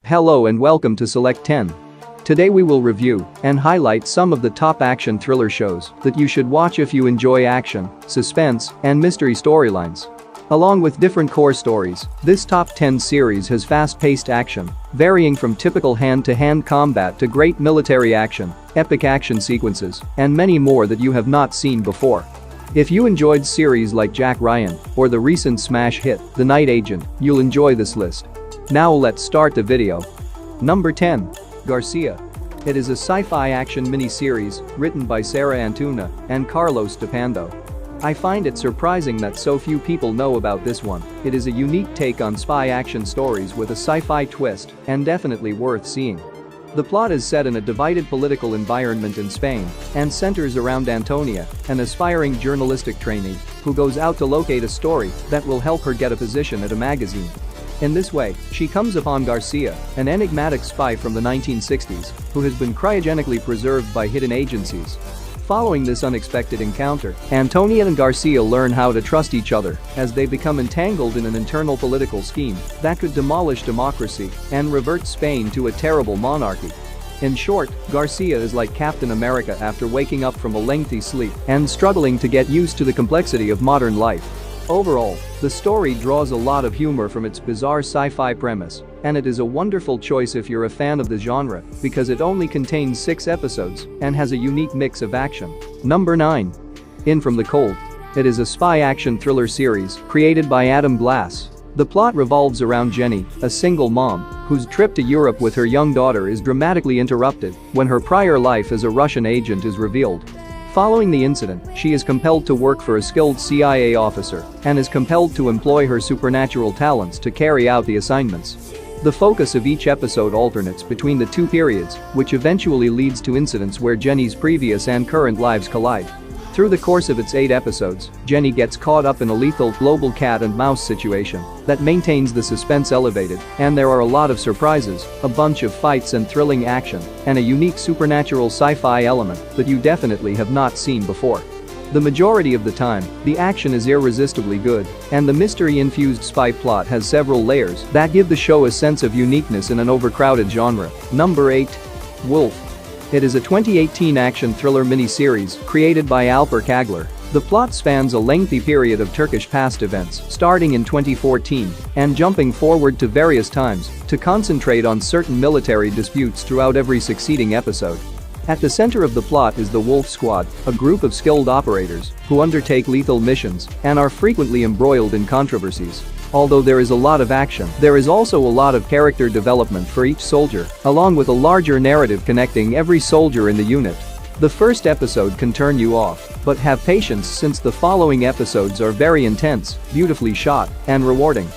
Hello and welcome to Select 10. Today we will review and highlight some of the top action thriller shows that you should watch if you enjoy action, suspense, and mystery storylines. Along with different core stories, this top 10 series has fast-paced action, varying from typical hand-to-hand combat to great military action, epic action sequences, and many more that you have not seen before. If you enjoyed series like Jack Ryan or the recent smash hit, The Night Agent, you'll enjoy this list. Now let's start the video. Number 10. Garcia. It is a sci-fi action mini-series written by Sarah Antuna and Carlos DePando. I find it surprising that so few people know about this one. It is a unique take on spy action stories with a sci-fi twist and definitely worth seeing. The plot is set in a divided political environment in Spain and centers around Antonia, an aspiring journalistic trainee who goes out to locate a story that will help her get a position at a magazine. In this way, she comes upon Garcia, an enigmatic spy from the 1960s who has been cryogenically preserved by hidden agencies. Following this unexpected encounter, Antonia and Garcia learn how to trust each other as they become entangled in an internal political scheme that could demolish democracy and revert Spain to a terrible monarchy. In short, Garcia is like Captain America after waking up from a lengthy sleep and struggling to get used to the complexity of modern life. Overall, the story draws a lot of humor from its bizarre sci-fi premise, and it is a wonderful choice if you're a fan of the genre because it only contains 6 episodes and has a unique mix of action. Number 9. In From the Cold. It is a spy action thriller series created by Adam Glass. The plot revolves around Jenny, a single mom, whose trip to Europe with her young daughter is dramatically interrupted when her prior life as a Russian agent is revealed. Following the incident, she is compelled to work for a skilled CIA officer and is compelled to employ her supernatural talents to carry out the assignments. The focus of each episode alternates between the two periods, which eventually leads to incidents where Jenny's previous and current lives collide. Through the course of its 8 episodes, Jenny gets caught up in a lethal global cat and mouse situation that maintains the suspense elevated, and there are a lot of surprises, a bunch of fights and thrilling action, and a unique supernatural sci-fi element that you definitely have not seen before. The majority of the time, the action is irresistibly good, and the mystery-infused spy plot has several layers that give the show a sense of uniqueness in an overcrowded genre. Number 8. Wolf. It is a 2018 action thriller mini-series created by Alper Kagler. The plot spans a lengthy period of Turkish past events starting in 2014 and jumping forward to various times to concentrate on certain military disputes throughout every succeeding episode. At the center of the plot is the Wolf Squad, a group of skilled operators who undertake lethal missions and are frequently embroiled in controversies. Although there is a lot of action, there is also a lot of character development for each soldier, along with a larger narrative connecting every soldier in the unit. The first episode can turn you off, but have patience since the following episodes are very intense, beautifully shot, and rewarding.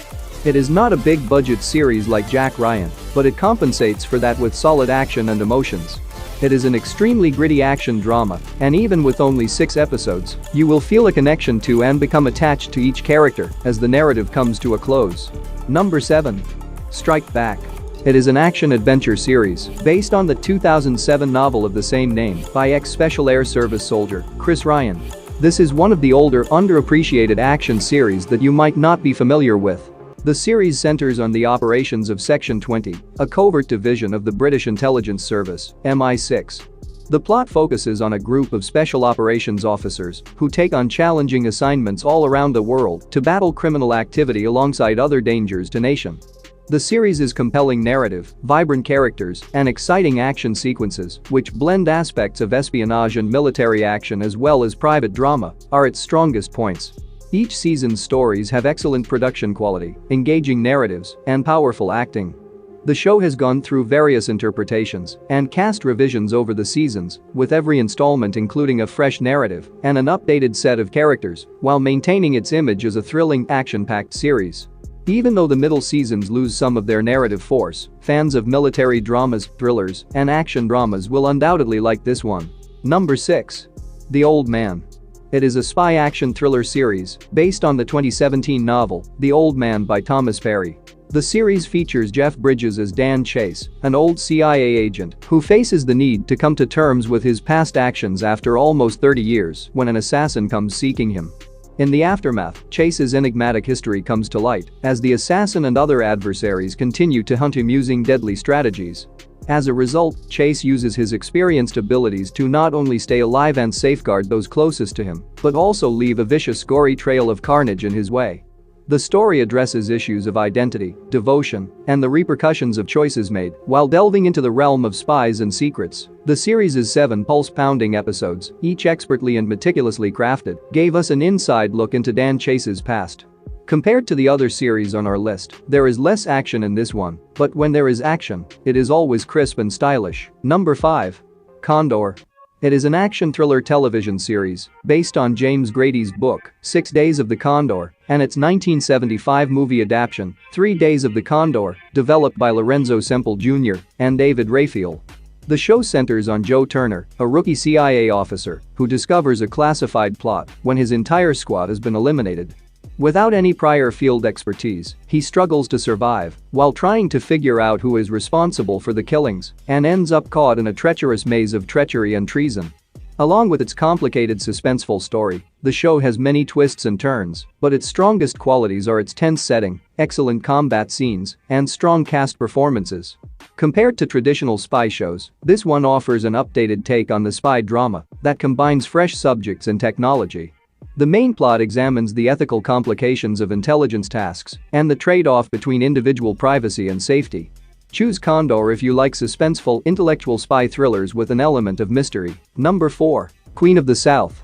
It is not a big-budget series like Jack Ryan, but it compensates for that with solid action and emotions. It is an extremely gritty action drama, and even with only 6 episodes, you will feel a connection to and become attached to each character as the narrative comes to a close. Number 7. Strike Back. It is an action-adventure series based on the 2007 novel of the same name by ex-Special Air Service soldier Chris Ryan. This is one of the older, underappreciated action series that you might not be familiar with. The series centers on the operations of Section 20, a covert division of the British intelligence service, MI6. The plot focuses on a group of special operations officers who take on challenging assignments all around the world to battle criminal activity alongside other dangers to nation. The series' compelling narrative, vibrant characters, and exciting action sequences, which blend aspects of espionage and military action as well as private drama, are its strongest points. Each season's stories have excellent production quality, engaging narratives, and powerful acting. The show has gone through various interpretations and cast revisions over the seasons, with every installment including a fresh narrative and an updated set of characters, while maintaining its image as a thrilling, action-packed series. Even though the middle seasons lose some of their narrative force, fans of military dramas, thrillers, and action dramas will undoubtedly like this one. Number 6. The Old Man. It is a spy action thriller series based on the 2017 novel, The Old Man by Thomas Perry. The series features Jeff Bridges as Dan Chase, an old CIA agent who faces the need to come to terms with his past actions after almost 30 years when an assassin comes seeking him. In the aftermath, Chase's enigmatic history comes to light as the assassin and other adversaries continue to hunt him using deadly strategies. As a result, Chase uses his experienced abilities to not only stay alive and safeguard those closest to him, but also leave a vicious, gory trail of carnage in his way. The story addresses issues of identity, devotion, and the repercussions of choices made while delving into the realm of spies and secrets. The series' 7 pulse-pounding episodes, each expertly and meticulously crafted, gave us an inside look into Dan Chase's past. Compared to the other series on our list, there is less action in this one, but when there is action, it is always crisp and stylish. Number 5. Condor. It is an action thriller television series based on James Grady's book, 6 Days of the Condor, and its 1975 movie adaptation, 3 Days of the Condor, developed by Lorenzo Semple Jr. and David Raphael. The show centers on Joe Turner, a rookie CIA officer who discovers a classified plot when his entire squad has been eliminated. Without any prior field expertise, he struggles to survive while trying to figure out who is responsible for the killings and ends up caught in a treacherous maze of treachery and treason. Along with its complicated, suspenseful story, the show has many twists and turns, but its strongest qualities are its tense setting, excellent combat scenes, and strong cast performances. Compared to traditional spy shows, this one offers an updated take on the spy drama that combines fresh subjects and technology. The main plot examines the ethical complications of intelligence tasks and the trade-off between individual privacy and safety. Choose Condor if you like suspenseful, intellectual spy thrillers with an element of mystery. Number 4. Queen of the South.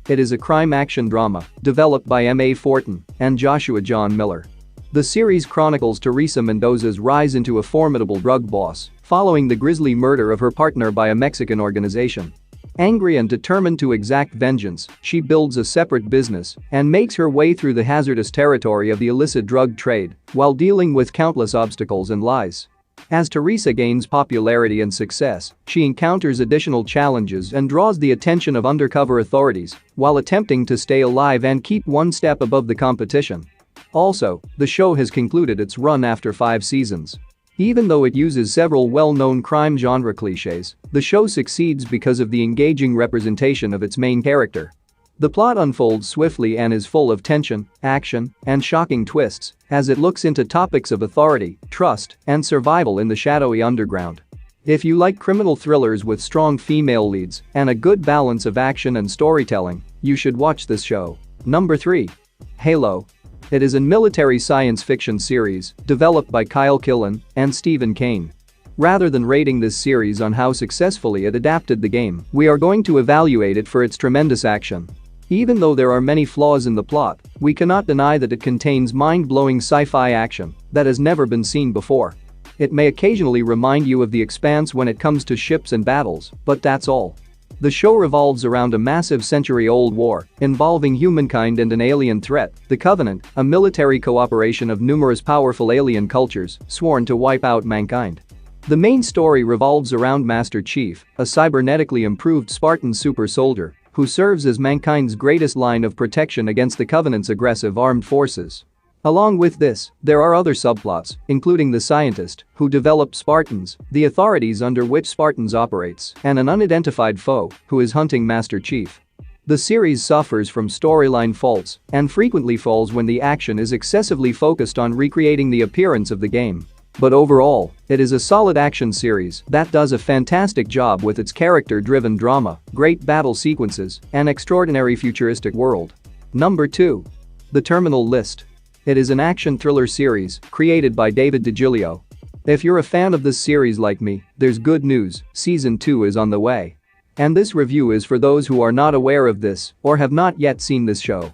It is a crime action drama developed by M.A. Fortin and Joshua John Miller. The series chronicles Teresa Mendoza's rise into a formidable drug boss following the grisly murder of her partner by a Mexican organization. Angry and determined to exact vengeance, she builds a separate business and makes her way through the hazardous territory of the illicit drug trade while dealing with countless obstacles and lies. As Teresa gains popularity and success, she encounters additional challenges and draws the attention of undercover authorities while attempting to stay alive and keep one step above the competition. Also, the show has concluded its run after 5 seasons. Even though it uses several well-known crime genre cliches, the show succeeds because of the engaging representation of its main character. The plot unfolds swiftly and is full of tension, action, and shocking twists as it looks into topics of authority, trust, and survival in the shadowy underground. If you like criminal thrillers with strong female leads and a good balance of action and storytelling, you should watch this show. Number 3. Halo. It is a military science fiction series developed by Kyle Killen and Stephen Kane. Rather than rating this series on how successfully it adapted the game, we are going to evaluate it for its tremendous action. Even though there are many flaws in the plot, we cannot deny that it contains mind-blowing sci-fi action that has never been seen before. It may occasionally remind you of The Expanse when it comes to ships and battles, but that's all. The show revolves around a massive century-old war involving humankind and an alien threat, the Covenant, a military cooperation of numerous powerful alien cultures sworn to wipe out mankind. The main story revolves around Master Chief, a cybernetically improved Spartan super soldier who serves as mankind's greatest line of protection against the Covenant's aggressive armed forces. Along with this, there are other subplots, including the scientist who developed Spartans, the authorities under which Spartans operates, and an unidentified foe who is hunting Master Chief. The series suffers from storyline faults and frequently falls when the action is excessively focused on recreating the appearance of the game. But overall, it is a solid action series that does a fantastic job with its character-driven drama, great battle sequences, and extraordinary futuristic world. Number 2. The Terminal List. It is an action thriller series created by David DiGilio. If you're a fan of this series like me, there's good news, Season 2 is on the way. And this review is for those who are not aware of this or have not yet seen this show.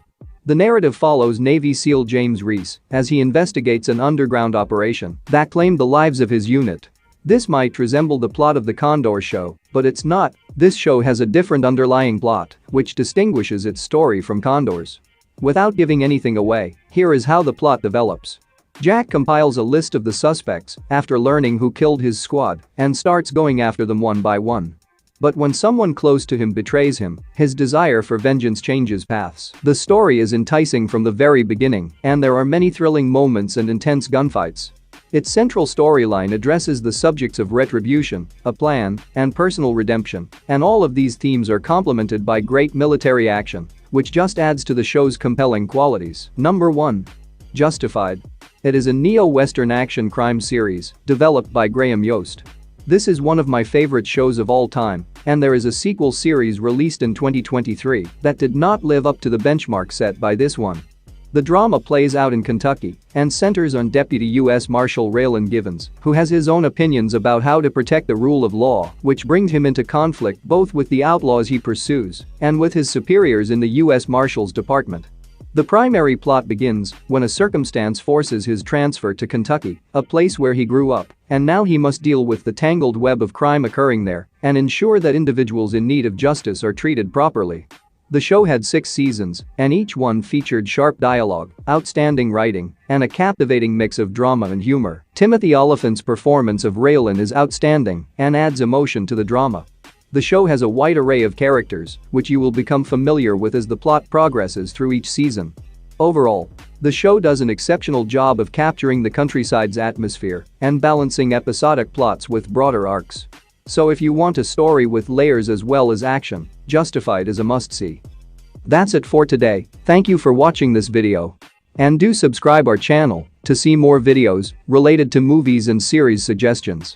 The narrative follows Navy SEAL James Reese as he investigates an underground operation that claimed the lives of his unit. This might resemble the plot of the Condor show, but it's not. This show has a different underlying plot, which distinguishes its story from Condor's. Without giving anything away, here is how the plot develops. Jack compiles a list of the suspects after learning who killed his squad and starts going after them one by one. But when someone close to him betrays him, his desire for vengeance changes paths. The story is enticing from the very beginning, and there are many thrilling moments and intense gunfights. Its central storyline addresses the subjects of retribution, a plan, and personal redemption, and all of these themes are complemented by great military action, which just adds to the show's compelling qualities. Number 1. Justified. It is a neo-Western action crime series developed by Graham Yost. This is one of my favorite shows of all time, and there is a sequel series released in 2023 that did not live up to the benchmark set by this one. The drama plays out in Kentucky and centers on Deputy U.S. Marshal Raylan Givens, who has his own opinions about how to protect the rule of law, which brings him into conflict both with the outlaws he pursues and with his superiors in the U.S. Marshal's Department. The primary plot begins when a circumstance forces his transfer to Kentucky, a place where he grew up, and now he must deal with the tangled web of crime occurring there and ensure that individuals in need of justice are treated properly. The show had 6 seasons, and each one featured sharp dialogue, outstanding writing, and a captivating mix of drama and humor. Timothy Oliphant's performance of Raylan is outstanding and adds emotion to the drama. The show has a wide array of characters, which you will become familiar with as the plot progresses through each season. Overall, the show does an exceptional job of capturing the countryside's atmosphere and balancing episodic plots with broader arcs. So if you want a story with layers as well as action, Justified is a must-see. That's it for today. Thank you for watching this video. And do subscribe our channel to see more videos related to movies and series suggestions.